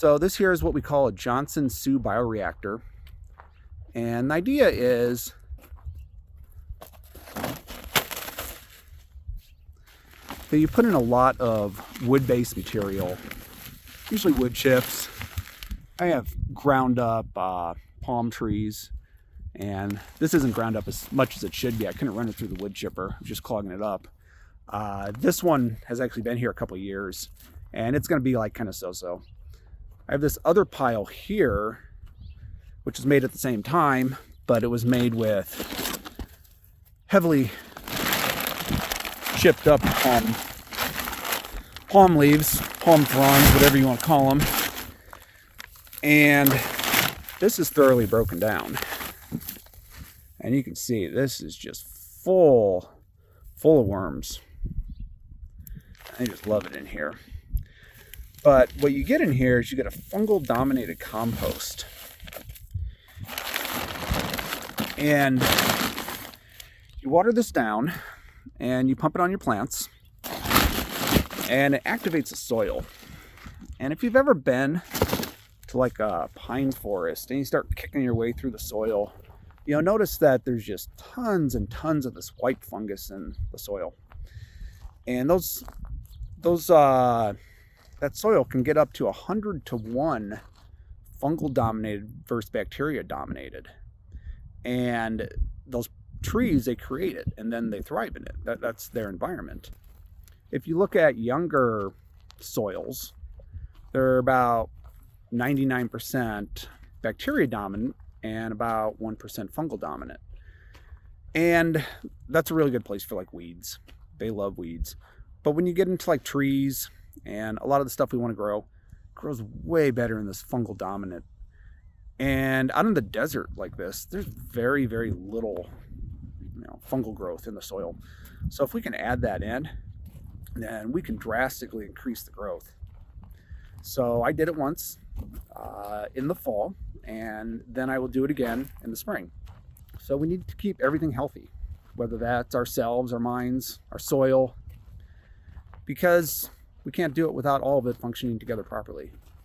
So this here is what we call a Johnson-Su bioreactor. And the idea is that you put in a lot of wood-based material, usually wood chips. I have ground up palm trees, and this isn't ground up as much as it should be. I couldn't run it through the wood chipper, I was just clogging it up. This one has actually been here a couple years, and it's going to be like kind of so-so. I have this other pile here, which is made at the same time, but it was made with heavily chipped up palm leaves, palm fronds, whatever you want to call them. And this is thoroughly broken down. And you can see this is just full of worms. I just love it in here. But what you get in here is you get a fungal-dominated compost. And you water this down and you pump it on your plants, and it activates the soil. And if you've ever been to like a pine forest and you start kicking your way through the soil, you'll notice that there's just tons and tons of this white fungus in the soil. And that soil can get up to 100 to 1 fungal dominated versus bacteria dominated. And those trees, they create it and then they thrive in it. That's their environment. If you look at younger soils, they're about 99% bacteria dominant and about 1% fungal dominant. And that's a really good place for like weeds. They love weeds. But when you get into like trees and a lot of the stuff we want to grow, grows way better in this fungal dominant. And out in the desert like this, there's very, very little, fungal growth in the soil. So if we can add that in, then we can drastically increase the growth. So I did it once in the fall, and then I will do it again in the spring. So we need to keep everything healthy, whether that's ourselves, our minds, our soil, because we can't do it without all of it functioning together properly.